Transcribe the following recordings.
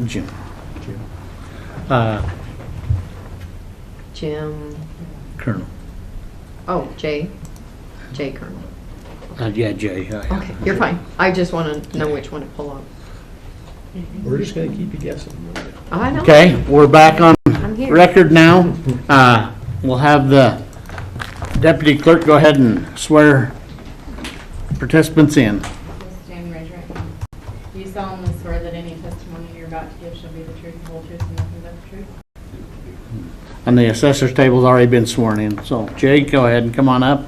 Jim. Jim. Colonel. Oh, Jay. Jay Colonel. Yeah, Jay. Okay, you're fine. I just want to know which one to pull up. We're just going to keep you guessing. I know. Okay, we're back on I'm here. record now. We'll have the deputy clerk go ahead and swear participants in. Just stand and raise your right hand. Do you solemnly swear that any testimony you're about to give shall be the truth, the whole truth, and nothing but the truth? And the assessor's table's already been sworn in. So Jake, go ahead and come on up.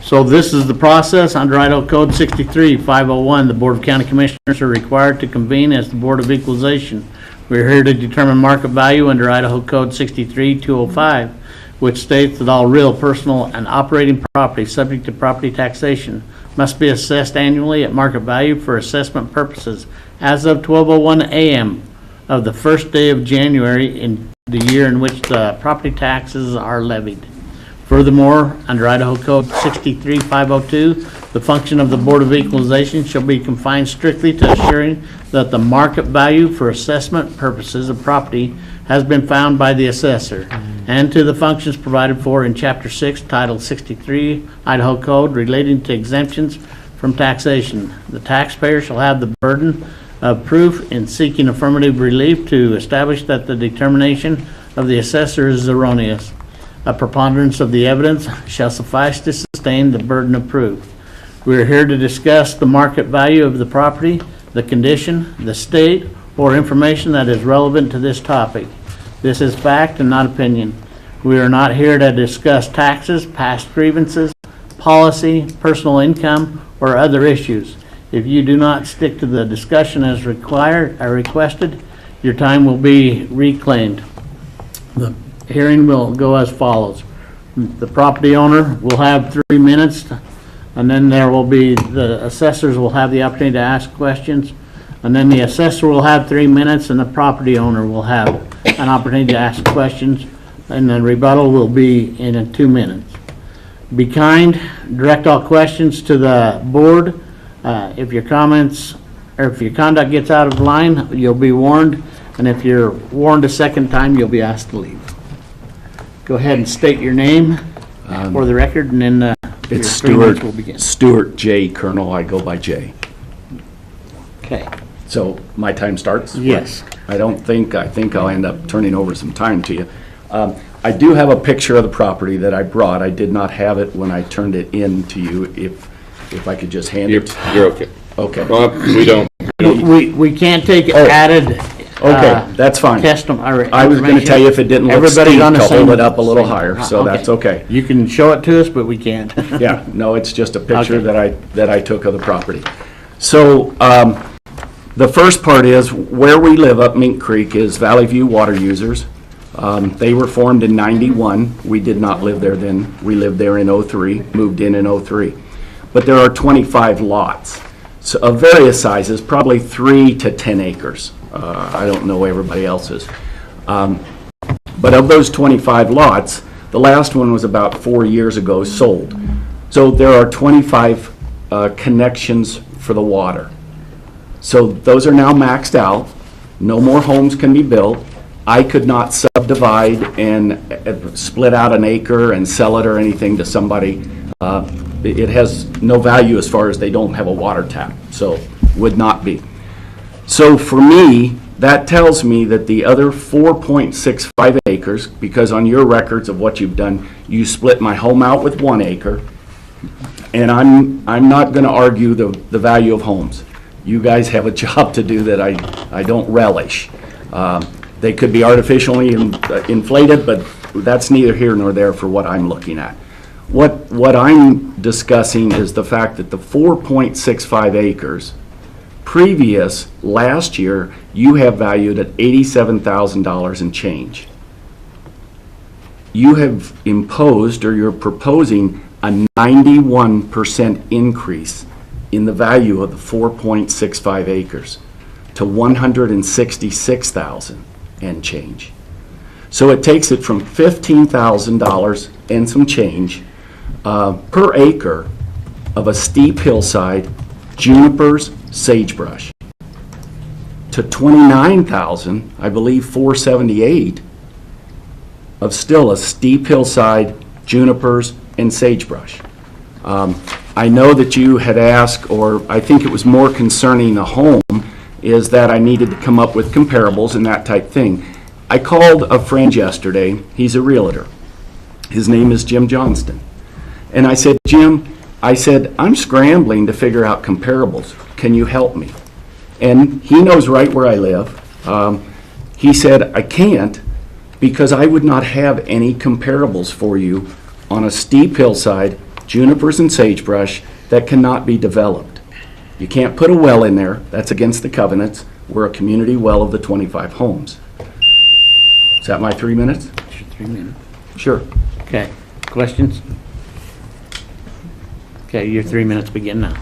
So this is the process. Under Idaho Code 63-501, the Board of County Commissioners are required to convene as the Board of Equalization. We're here to determine market value under Idaho Code 63-205, which states that all real, personal, and operating property subject to property taxation must be assessed annually at market value for assessment purposes as of 12:01 a.m. of the first day of January in the year in which the property taxes are levied. Furthermore, under Idaho Code 63-502, the function of the Board of Equalization shall be confined strictly to assuring that the market value for assessment purposes of property has been found by the assessor, and to the functions provided for in Chapter 6, Title 63, Idaho Code relating to exemptions from taxation. The taxpayer shall have the burden of proof in seeking affirmative relief to establish that the determination of the assessor is erroneous. A preponderance of the evidence shall suffice to sustain the burden of proof. We are here to discuss the market value of the property, the condition, the state, or information that is relevant to this topic. This is fact and not opinion. We are not here to discuss taxes, past grievances, policy, personal income, or other issues. If you do not stick to the discussion as required or requested, your time will be reclaimed. The hearing will go as follows. The property owner will have 3 minutes, and then there will be, the assessors will have the opportunity to ask questions, and then the assessor will have 3 minutes, and the property owner will have an opportunity to ask questions, and the rebuttal will be in 2 minutes. Be kind, direct all questions to the board. If your comments, or if your conduct gets out of line, you'll be warned, and if you're warned a second time, you'll be asked to leave. Go ahead and state your name for the record, and then It's your 3 minutes will begin. Stuart J. Colonel. I go by J. Okay. So my time starts? Yes. I think I'll end up turning over some time to you. I do have a picture of the property that I brought. I did not have it when I turned it in to you. If I could just hand it. You're okay. Okay. Well, we don't. We can't take added Okay, that's fine. testimony. I was going to tell you if it didn't look Everybody's steep on the to same- hold it up a little same- higher, so that's okay. You can show it to us, but we can't. Yeah, no, it's just a picture Okay. that I took of the property. So, the first part is, where we live up Mink Creek is Valley View Water Users. They were formed in '91. We did not live there then. We lived there in '03, moved in '03. But there are 25 lots, so of various sizes, probably 3 to 10 acres. I don't know everybody else's. But of those 25 lots, the last one was about 4 years ago sold. So there are 25 connections for the water. So those are now maxed out. No more homes can be built. I could not subdivide and split out an acre and sell it or anything to somebody. It has no value as far as they don't have a water tap, so would not be. So for me, that tells me that the other 4.65 acres, because on your records of what you've done, you split my home out with 1 acre, and I'm not going to argue the value of homes. You guys have a job to do that I don't relish. They could be artificially inflated, but that's neither here nor there for what I'm looking at. What I'm discussing is the fact that the 4.65 acres previous, last year, you have valued at $87,000 and change. You have imposed, or you're proposing, a 91% increase in the value of the 4.65 acres to $166,000 and change. So it takes it from $15,000 and some change per acre of a steep hillside, junipers, sagebrush. to 29,000, I believe 478, of still a steep hillside, junipers, and sagebrush. I know that you had asked, or I think it was more concerning the home, is that I needed to come up with comparables and that type thing. I called a friend yesterday, he's a realtor. His name is Jim Johnston. And I said, Jim, I'm scrambling to figure out comparables. Can you help me? And he knows right where I live. He said, I can't because I would not have any comparables for you on a steep hillside, junipers and sagebrush that cannot be developed. You can't put a well in there. That's against the covenants. We're a community well of the 25 homes. Is that my 3 minutes? 3 minutes. Sure. Okay, questions? Okay, your 3 minutes begin now.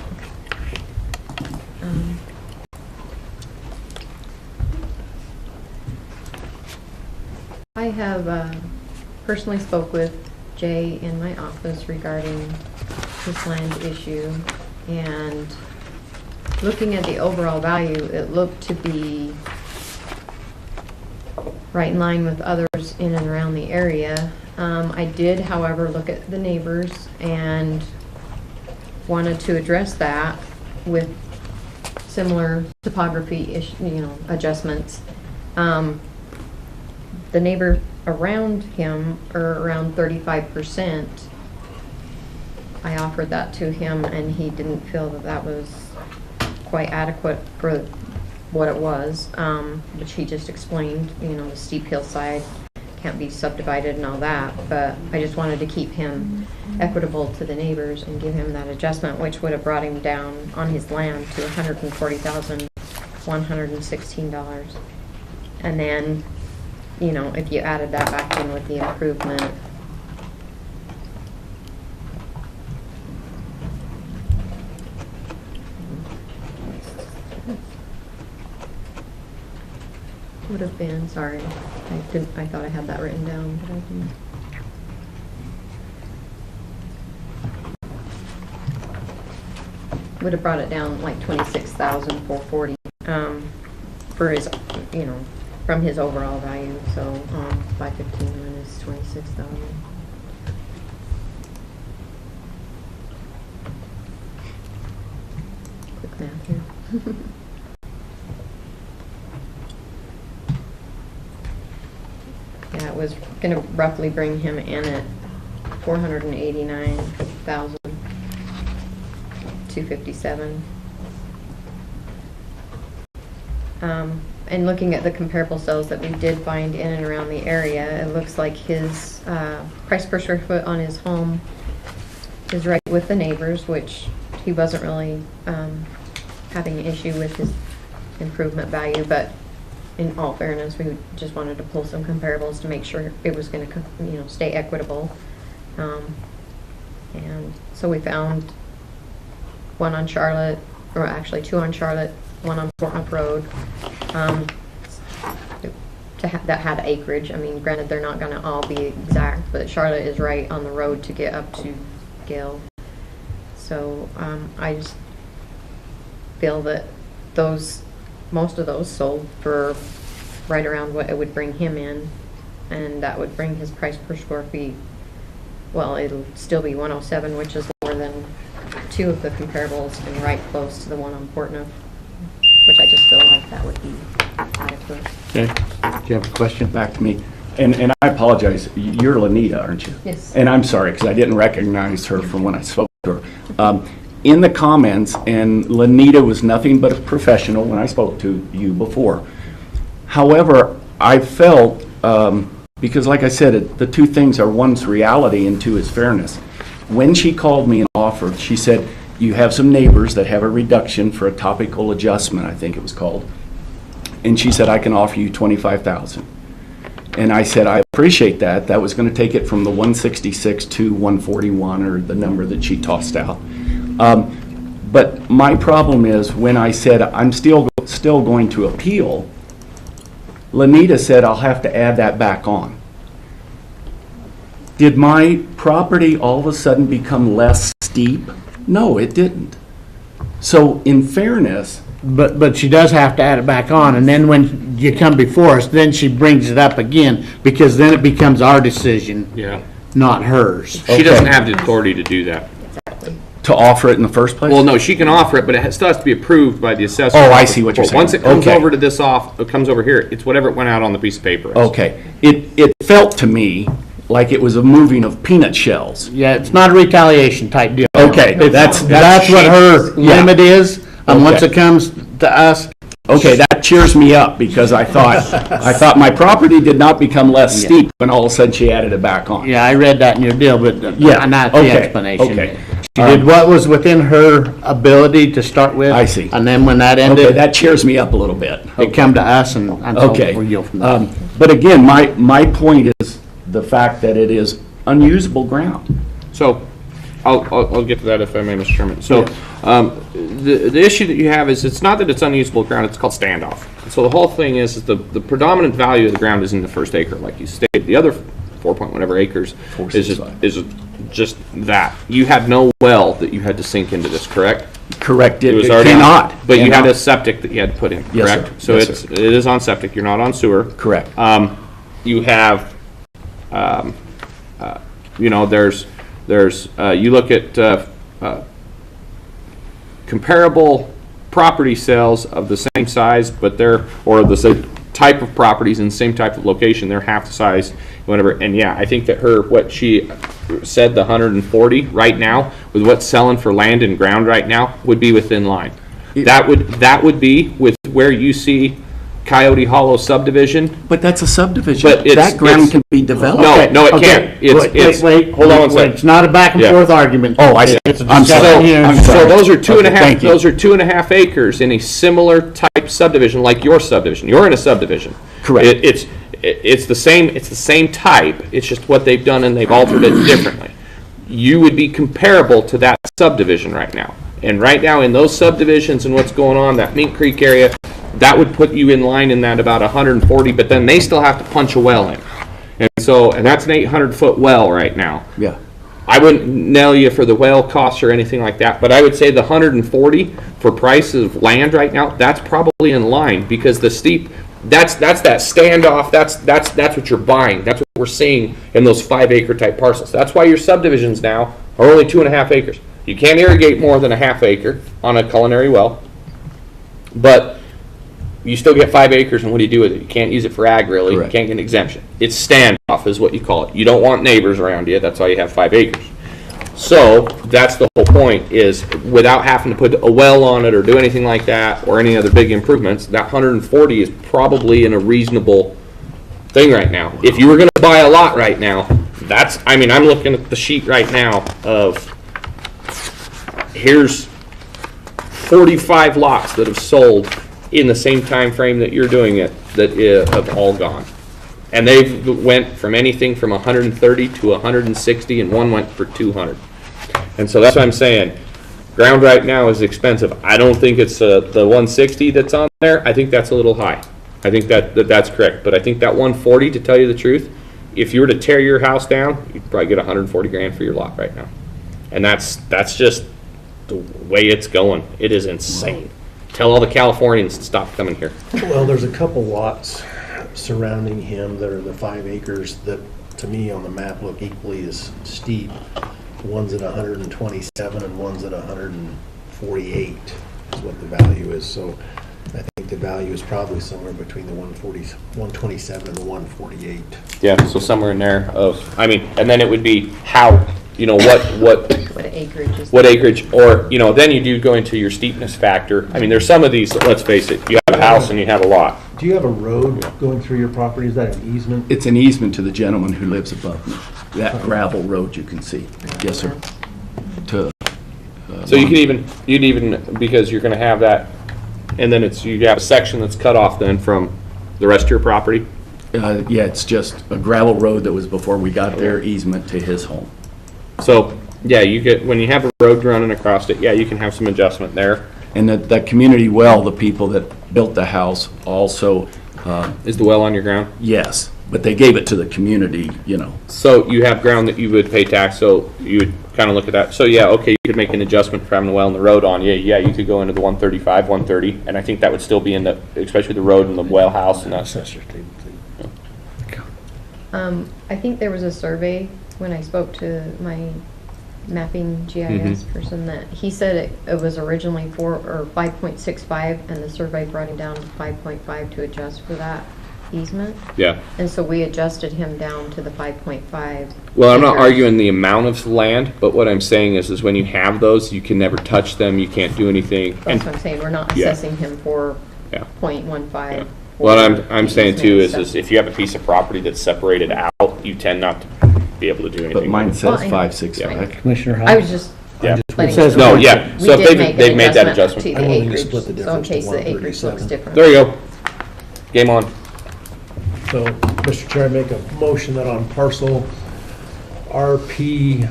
I have personally spoke with Jay in my office regarding this land issue, and looking at the overall value, it looked to be right in line with others in and around the area. I did, however, look at the neighbors and wanted to address that with similar topography adjustments. The neighbor around him are around 35%. I offered that to him and he didn't feel that that was quite adequate for what it was, which he just explained, the steep hillside can't be subdivided and all that, but I just wanted to keep him equitable to the neighbors and give him that adjustment, which would have brought him down on his land to $140,116. And then, if you added that back in with the improvement, would have been, sorry, I thought I had that written down, but I didn't. Would have brought it down like 26,440 for his, from his overall value. So 515 minus 26,000. Quick math here. Yeah, it was going to roughly bring him in at 489,257. And looking at the comparable sales that we did find in and around the area, it looks like his price per square foot on his home is right with the neighbors, which he wasn't really having an issue with his improvement value, but in all fairness, we just wanted to pull some comparables to make sure it was going to, stay equitable. And so we found one on Charlotte, or actually two on Charlotte, one on Portnoy Road, that had acreage. I mean, granted, they're not going to all be exact, but Charlotte is right on the road to get up to Gill. So I just feel that most of those sold for right around what it would bring him in, and that would bring his price per square feet, well, it'll still be 107, which is more than two of the comparables, and right close to the one on Portnoy, which I just feel like that would be adequate. Okay, do you have a question? Back to me. And I apologize, you're Lanita, aren't you? Yes. And I'm sorry, because I didn't recognize her from when I spoke to her. In the comments, and Lanita was nothing but a professional when I spoke to you before. However, I felt, because like I said, the two things are, one's reality and two is fairness. When she called me and offered, she said, you have some neighbors that have a reduction for a topical adjustment, I think it was called. And she said, I can offer you $25,000. And I said, I appreciate that. That was going to take it from the 166 to 141, or the number that she tossed out. But my problem is, when I said I'm still going to appeal, Lanita said I'll have to add that back on. Did my property all of a sudden become less steep? No, it didn't. So in fairness, but she does have to add it back on, and then when you come before us, then she brings it up again, because then it becomes our decision, Yeah. not hers. She doesn't have the authority to do that. Exactly. To offer it in the first place? Well, no, she can offer it, but it still has to be approved by the assessor. Oh, I see what you're saying. Once it comes Okay. over to it comes over here, it's whatever it went out on the piece of paper. is. Okay. It felt to me like it was a moving of peanut shells. Yeah, it's not a retaliation type deal. Okay, That's what her Yeah. limit is, and once Okay. it comes to us, Okay, that cheers me up, because I thought my property did not become less steep when all of a sudden she added it back on. yeah, I read that in your deal, but Yeah, not the okay, explanation. okay. She did what was within her ability to start with. I see. And then when that Okay, ended, that cheers me up a little bit. it come to us, and so Okay. we'll go from there. But again, my point is the fact that it is unusable ground. So, I'll get to that if I may, Mr. Chairman. So, the issue that you have is, it's not that it's unusable ground, it's called standoff. So the whole thing is the predominant value of the ground is in the first acre, like you stated. The other 4 point whatever acres is just that. You had no well that you had to sink into this, correct? Correct, It it was already on- cannot. But you had Cannot. a septic that you had to put in, Yes, sir. correct? So Yes, it is on septic, you're not on sewer. Correct. You have, there's, you look at comparable property sales of the same size, but or the same type of properties in the same type of location, they're half the size, whatever. And yeah, I think that what she said, the 140 right now, with what's selling for land and ground right now, would be within line. That would be with where you see Coyote Hollow subdivision. But that's a subdivision. But That ground can be developed. No, it Okay, can't. It's, wait, hold on one wait, second. It's not a back and Yeah. forth argument. Oh, I see. It's a I'm discussion sorry. here. I'm So sorry. those are two and a Okay, half, thank you. those are 2.5 acres in a similar type subdivision, like your subdivision. You're in a subdivision. Correct. It's the same type, it's just what they've done and they've altered it differently. You would be comparable to that subdivision right now. And right now, in those subdivisions and what's going on, that Mink Creek area, that would put you in line in that about 140, but then they still have to punch a well in. And that's an 800-foot well right now. Yeah. I wouldn't nail you for the well costs or anything like that, but I would say the 140 for price of land right now, that's probably in line, because the steep, that's that standoff, that's what you're buying. That's what we're seeing in those 5 acre type parcels. That's why your subdivisions now are only 2.5 acres. You can't irrigate more than a half acre on a culinary well, but you still get 5 acres, and what do you do with it? You can't use it for ag, really. Correct. You can't get an exemption. It's standoff is what you call it. You don't want neighbors around you. That's why you have 5 acres. So that's the whole point, is without having to put a well on it or do anything like that or any other big improvements, that 140 is probably in a reasonable thing right now. If you were going to buy a lot right now, I'm looking at the sheet right now of, here's 45 lots that have sold in the same time frame that you're doing it, that have all gone. And they've went from anything from 130 to 160, and one went for 200. And so that's what I'm saying. Ground right now is expensive. I don't think it's the 160 that's on there. I think that's a little high. I think that's correct. But I think that 140, to tell you the truth, if you were to tear your house down, you'd probably get 140 grand for your lot right now. And that's just the way it's going. It is insane. Tell all the Californians to stop coming here. Well, there's a couple lots surrounding him that are the 5 acres that, to me, on the map look equally as steep. One's at 127 and one's at 148 is what the value is. So I think the value is probably somewhere between the 127 and the 148. Yeah, so somewhere in there and then it would be how, what Acreage is. what acreage, or, then you do go into your steepness factor. There's some of these, let's face it, you have a house and you have a lot. Do you have a road going through your property? Is that an easement? It's an easement to the gentleman who lives above me. That gravel road you can see. Yes, sir. So you'd even, because you're gonna have that, and then you have a section that's cut off then from the rest of your property? Yeah, it's just a gravel road that was before we got their easement to his home. So, yeah, when you have a road running across it, yeah, you can have some adjustment there. And that community well, the people that built the house also, Is the well on your ground? yes, But they gave it to the community, you know. So you have ground that you would pay tax, so you would kind of look at that. So yeah, okay, you could make an adjustment for having a well in the road on you. Yeah, you could go into the 135, 130, and I think that would still be in the, especially the road and the well house and that. Assessor's table, too. I think there was a survey when I spoke to my mapping GIS person that he said it was originally 5.65 and the survey brought him down to 5.5 to adjust for that easement. Yeah. And so we adjusted him down to the 5.5. Well, I'm not arguing the amount of land, but what I'm saying is when you have those, you can never touch them, you can't do anything. That's what I'm saying, we're not Yeah. assessing him for Yeah. 0.15. Yeah. What I'm for saying too easement is stuff. if you have a piece of property that's separated out, you tend not to be able to do anything. But mine with it. Well, says I know. 565. Commissioner Hall? I was just Yeah. letting. It says you know No, that yeah, we so if did they've make an they've made that To adjustment. the I wanted to acreage, split the so in difference to case the acreage looks 137. different. There you go. Game on. So, Mr. Chair, I make a motion that on parcel RRVLE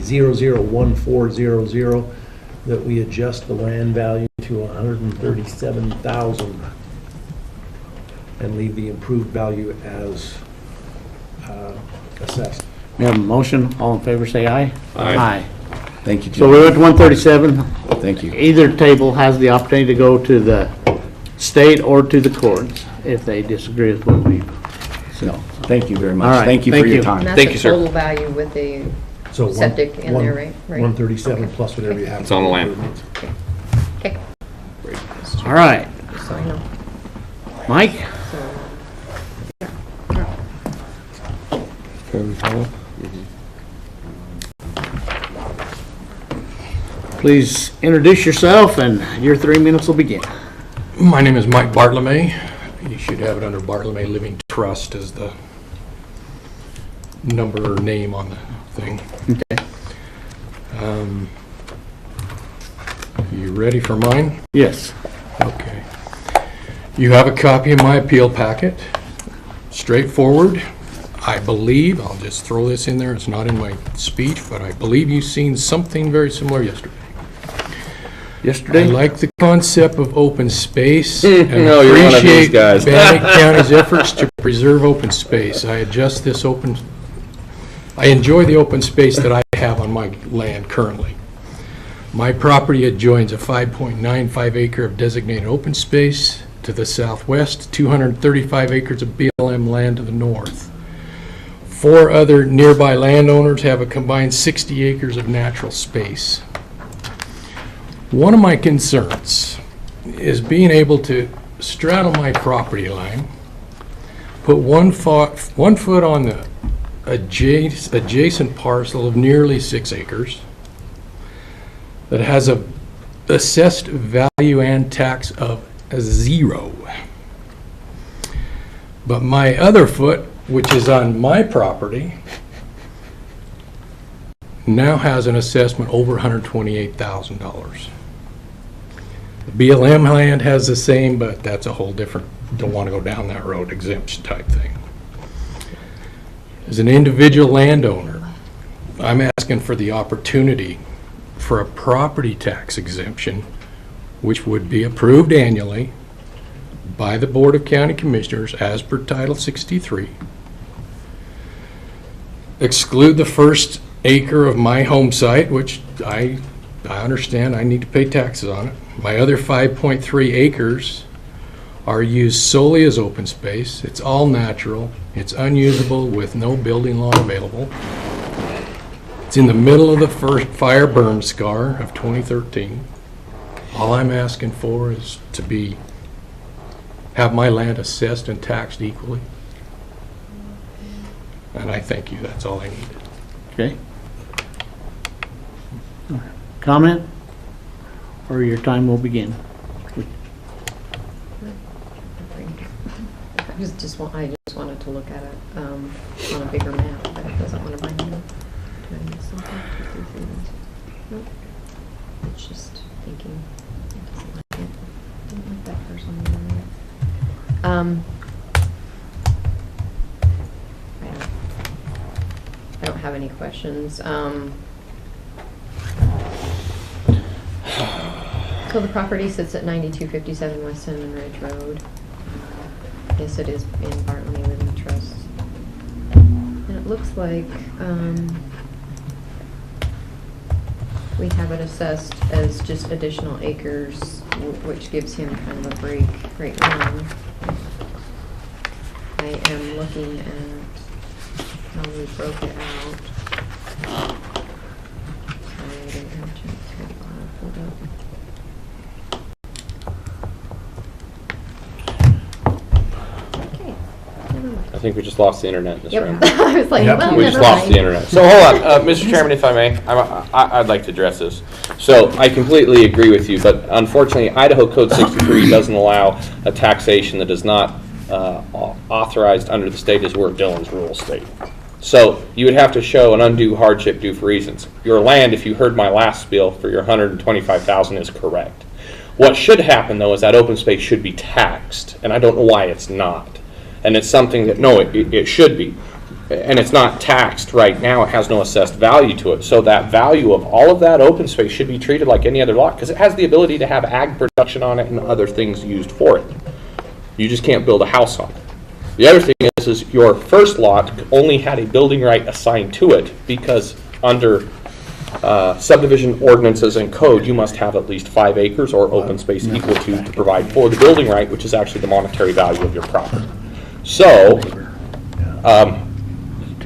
001400, that we adjust the land value to 137,000 and leave the improved value as assessed. We have a motion, all in favor say aye. Aye. Thank you, So we Jim. went to 137. Thank you. Either table has the opportunity to go to the state or to the courts if they disagree with what we've. No, thank you very All much. right, Thank you thank for your you. time. And Thank you, that's sir. the total value with the So septic in there, right? Right. 137 Okay. plus whatever you have. It's on the land. improvements. Okay. All right, Just so I know. Mike? Please introduce yourself and your 3 minutes will begin. My name is Mike Bartlome. You should have it under Bartlome Living Trust as the number or name on the thing. Okay. You ready for mine? Yes. Okay. You have a copy of my appeal packet. Straightforward. I believe, I'll just throw this in there, it's not in my speech, but I believe you've seen something very similar yesterday. I Yesterday? like the concept of open space and No, you're one of these appreciate guys. Bannock County's efforts to preserve open space. I enjoy the open space that I have on my land currently. My property adjoins a 5.95 acre of designated open space to the southwest, 235 acres of BLM land to the north. 4 other nearby landowners have a combined 60 acres of natural space. One of my concerns is being able to straddle my property line, put 1 foot on the adjacent parcel of nearly 6 acres that has a assessed value and tax of 0. But my other foot, which is on my property, now has an assessment over $128,000. The BLM land has the same, but that's a whole different, don't want to go down that road, exemption type thing. As an individual landowner, I'm asking for the opportunity for a property tax exemption, which would be approved annually by the Board of County Commissioners as per Title 63. Exclude the first acre of my home site, which I understand I need to pay taxes on it. My other 5.3 acres are used solely as open space. It's all natural. It's unusable with no building law available. It's in the middle of the first fire burn scar of 2013. All I'm asking for is to have my land assessed and taxed equally. And I thank you. That's all I need. Okay. Comment? Or your time will begin. I just wanted to look at it on a bigger map, but it doesn't want to bind me. Did I miss something? 2, 3, 4. Nope. It's just thinking. It doesn't like it. Didn't like that first one. I don't have any questions. So the property sits at 9257 West Cinnamon Ridge Road. Yes, it is in Bartlemy Living Trust. And it looks like, we have it assessed as just additional acres, which gives him kind of a break right now. I am looking at how we broke it out. Sorry, I didn't have a chance to get it all pulled up. Okay, never mind. I think we just lost the internet in this room. Yep, I was like, Yep. well, We just never lost mind. the internet. So hold on, Mr. Chairman, if I may, I'd like to address this. So I completely agree with you, but unfortunately, Idaho Code 63 doesn't allow a taxation that is not authorized under the state as where Dillon's rules state. So you would have to show an undue hardship due for reasons. Your land, if you heard my last spiel for your $125,000, is correct. What should happen though is that open space should be taxed, and I don't know why it's not. And it's something that, no, it should be. And it's not taxed right now, it has no assessed value to it. So that value of all of that open space should be treated like any other lot, because it has the ability to have ag production on it and other things used for it. You just can't build a house on it. The other thing is your first lot only had a building right assigned to it, because under subdivision ordinances and code, you must have at least 5 acres or open space equal to provide for the building right, which is actually the monetary value of your property. So,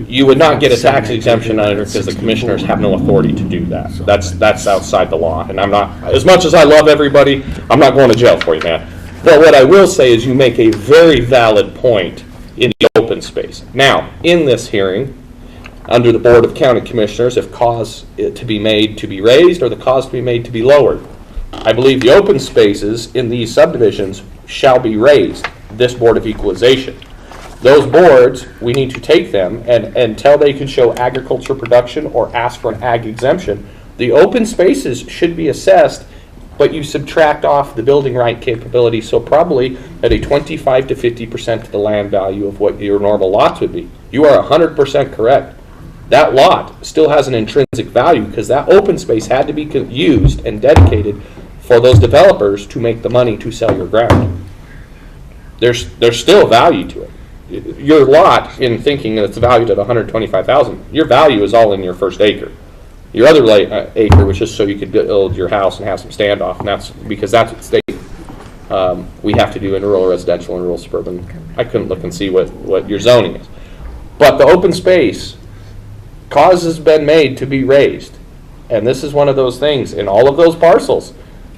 you would not get a tax exemption under it because the commissioners have no authority to do that. That's outside the law, and I'm not, as much as I love everybody, I'm not going to jail for you, man. But what I will say is you make a very valid point in the open space. Now, in this hearing, under the Board of County Commissioners, if cause to be made to be raised or the cause to be made to be lowered, I believe the open spaces in these subdivisions shall be raised, this Board of Equalization. Those boards, we need to take them, and until they can show agriculture production or ask for an ag exemption, the open spaces should be assessed, but you subtract off the building right capability, so probably at a 25 to 50% of the land value of what your normal lots would be. You are 100% correct. That lot still has an intrinsic value because that open space had to be used and dedicated for those developers to make the money to sell your ground. There's still value to it. Your lot, in thinking that it's valued at $125,000, your value is all in your first acre. Your other acre was just so you could build your house and have some standoff, and that's because that's what state we have to do in rural residential and rural suburban. I couldn't look and see what your zoning is. But the open space cause has been made to be raised, and this is one of those things. In all of those parcels,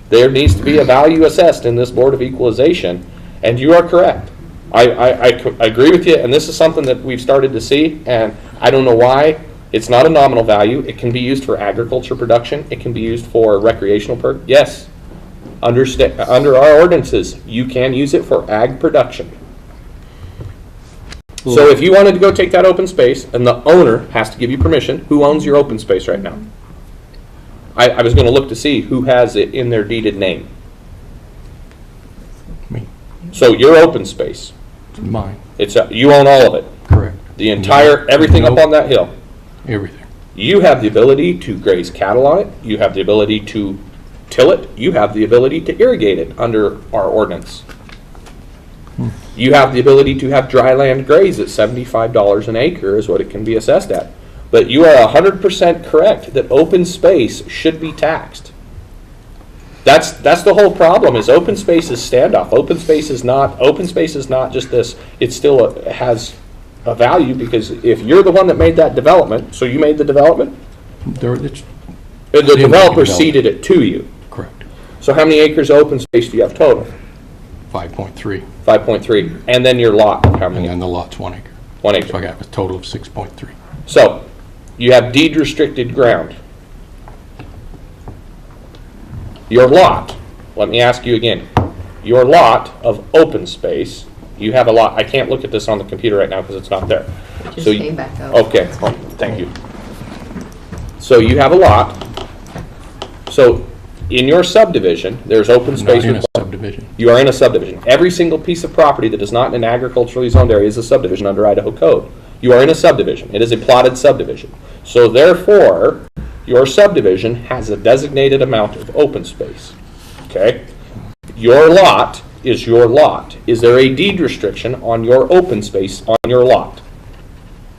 there needs to be a value assessed in this Board of Equalization, and you are correct. I agree with you, and this is something that we've started to see, and I don't know why. It's not a nominal value. It can be used for agriculture production. It can be used for recreational purpose. Yes, under our ordinances, you can use it for ag production. So if you wanted to go take that open space, and the owner has to give you permission, who owns your open space right now? I was going to look to see who has it in their deeded name. Me. So your open space, It's mine, you own all of it. correct. The entire, everything up on that hill. Everything. You have the ability to graze cattle on it. You have the ability to till it. You have the ability to irrigate it under our ordinance. You have the ability to have dry land graze at $75 an acre is what it can be assessed at. But you are 100% correct that open space should be taxed. That's the whole problem. Is open space is standoff. Open space is not just this. It still has a value, because if you're the one that made that development, so you made the development, It's the developer development. ceded it to you. correct. So how many acres of open space do you have total? 5.3, 5.3. And then your lot, how and many? then the lot's 1 acre. 1 So I acre. got a total of 6.3. So you have deed restricted ground. Your lot, let me ask you again, your lot of open space, you have a lot, I can't look at this on the computer right now because it's not there. It just So you- came back up. Okay, thank you. So you have a lot. So in your subdivision, there's open Not space. in a subdivision. You are in a subdivision. Every single piece of property that is not in an agriculturally zoned area is a subdivision under Idaho code. You are in a subdivision. It is a plotted subdivision. So therefore, your subdivision has a designated amount of open space. Okay? Your lot is your lot. Is there a deed restriction on your open space on your lot?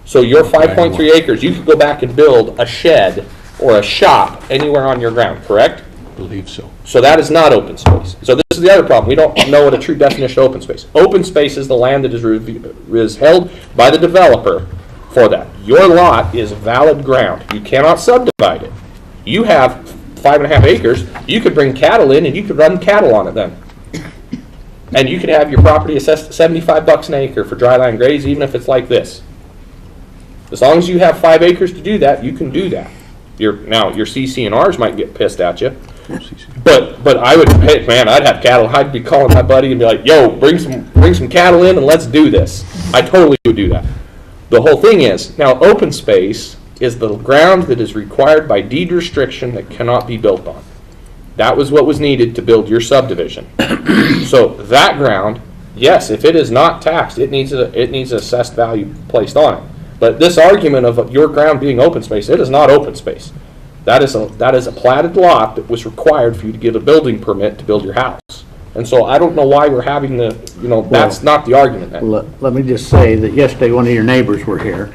So your 5.3 acres, you could go back and build a shed or a shop anywhere on your ground, correct? Believe so. So that is not open space. So this is the other problem. We don't know what a true definition of open space. Open space is the land that is held by the developer for that. Your lot is valid ground. You cannot subdivide it. You have 5.5 acres. You could bring cattle in and you could run cattle on it then. And you could have your property assessed at $75 an acre for dry land graze, even if it's like this. As long as you have 5 acres to do that, you can do that. Now, your CC&Rs might get pissed at you. But I would, hey man, I'd have cattle. I'd be calling my buddy and be like, "Yo, bring some cattle in and let's do this." I totally would do that. The whole thing is now open space is the ground that is required by deed restriction that cannot be built on. That was what was needed to build your subdivision. So that ground, yes, if it is not taxed, it needs an assessed value placed on it. But this argument of your ground being open space, it is not open space. That is a platted lot that was required for you to get a building permit to build your house. And so I don't know why we're having that's not the argument then. Let me just say that yesterday one of your neighbors were here,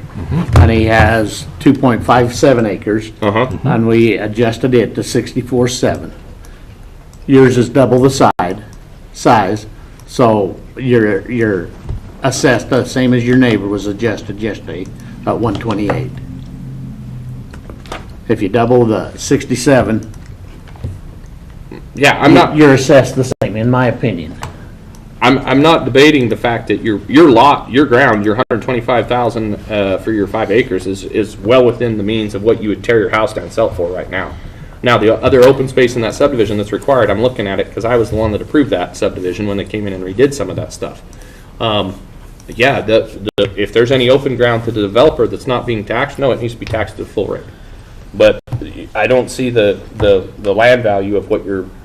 and he has 2.57 acres, and we adjusted it to 64.7. Yours is double the size, so you're assessed the same as your neighbor was adjusted yesterday at 128. If you double the 67, Yeah, I'm not. you're assessed the same, in my opinion. I'm not debating the fact that your lot, your ground, your 125,000 for your 5 acres is well within the means of what you would tear your house down and sell it for right now. Now, the other open space in that subdivision that's required, I'm looking at it because I was the one that approved that subdivision when they came in and redid some of that stuff. Yeah, if there's any open ground to the developer that's not being taxed, no, it needs to be taxed at the full rate. But I don't see the land value of what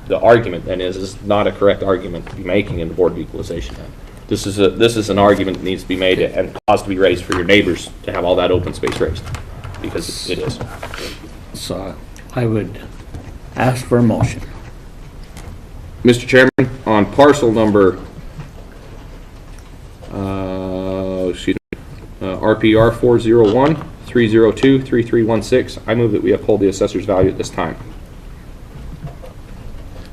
the argument then is not a correct argument to be making in the Board of Equalization. This is an argument that needs to be made and cause to be raised for your neighbors to have all that open space raised, because it is. So I would ask for a motion. Mr. Chairman, on parcel number RPR 401-302-3316, I move that we uphold the assessor's value at this time.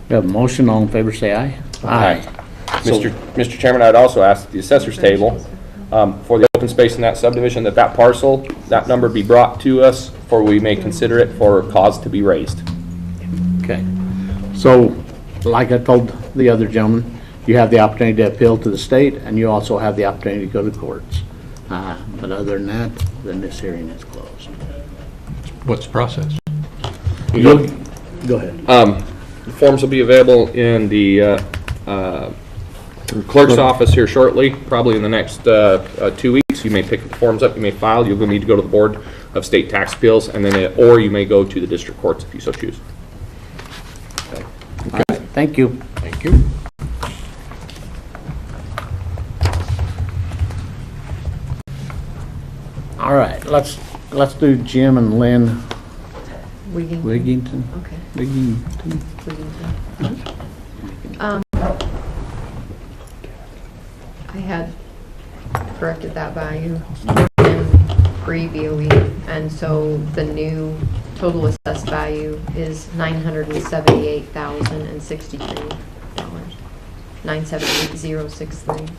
We have a motion, all in favor say aye. Aye. Mr. Chairman, I'd also ask that the assessor's table, for the open space in that subdivision, that parcel, that number be brought to us for we may consider it for cause to be raised. Okay. So, like I told the other gentleman, you have the opportunity to appeal to the state, and you also have the opportunity to go to courts. But other than that, then this hearing is closed. What's the process? Go ahead. The forms will be available in the clerk's office here shortly, probably in the next 2 weeks. You may pick the forms up, you may file, you'll need to go to the Board of State Tax Appeals, and then or you may go to the district courts if you so choose. Okay. Thank you. Thank you. All right, let's do Jim and Lynn Wiggington. Wigington. Okay. Wigington. I had corrected that value in pre-BOE, and so the new total assessed value is $978,063. $978,063.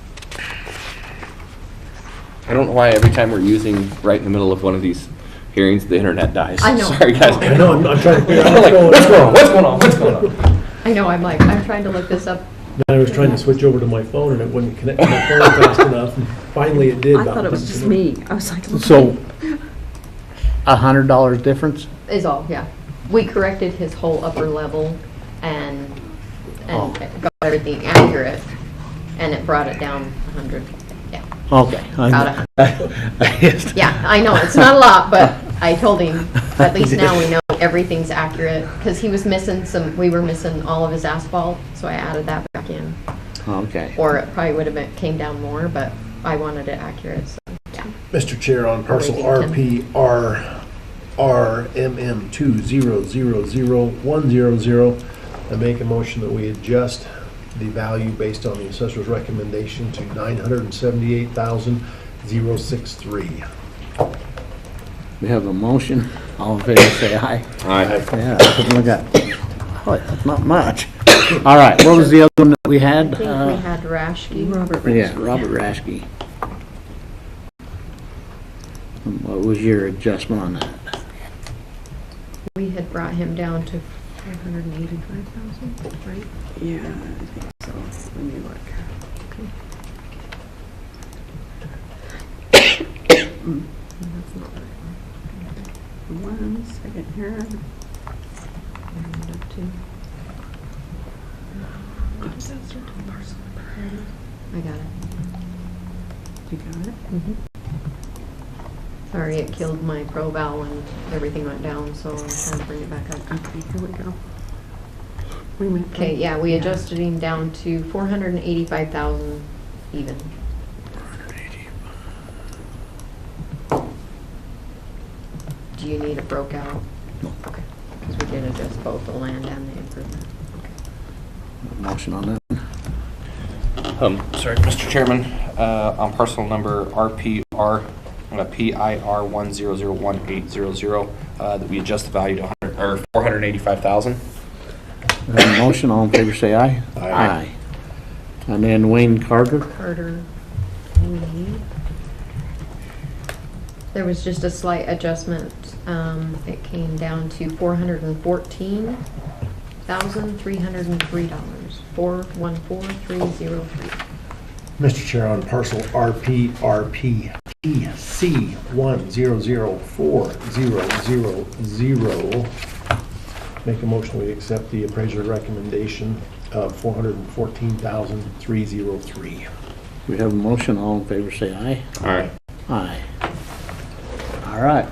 I don't know why every time we're using right in the middle of one of these hearings, the internet dies. I know. Sorry, guys. I know, I'm trying to figure out What's going on? What's going on? I know, I'm trying to look this up. I was trying to switch over to my phone and it wouldn't connect to my phone fast enough, and finally it did. I thought it was just me. I was like, So, $100 difference? Is all, yeah. We corrected his whole upper level and Oh. got everything accurate, and it brought it down 100. Yeah, Okay. about 100. Yeah, I know, it's not a lot, but I told him, at least now we know everything's accurate, because he was missing we were missing all of his asphalt, so I added that back in. Okay. Or it probably would have came down more, but I wanted it accurate, so, yeah. Mr. Chair, on parcel Wiggington. RPRRMM2000100, I make a motion that we adjust the value based on the assessor's recommendation to $978,063. We have a motion. All in favor, say aye. Aye. Yeah, look at, oh, that's not much. All right, what was the other one that we I had? think we had Rashke. Robert. Yeah, Robert Raschke. What was your adjustment on that? We had brought him down to 585,000, right? Yeah, I think so. Let me look. That's not right. One second here. Round up to- I got it. You got it? Sorry, it killed my pro val when everything went down, so I'm trying to bring it back up. Okay, here we go. We went. from- Okay, yeah, we adjusted him down to 485,000 even. Do you need it broke out? No. Okay, because we did adjust both the land and the improvement. Okay. Motion on that? Sorry, Mr. Chairman, on parcel number RPR, PIR 1001800, that we adjust the value to 485,000. We have a motion, all in favor, say aye. Aye. And then Wayne Carter? Carter, there was just a slight adjustment. It came down to $414,303. 414303. Mr. Chair, on parcel RPRP PC 1004000, make a motion we accept the appraiser recommendation of $414,303. We have a motion, all in favor, say aye. Aye. Aye. All right,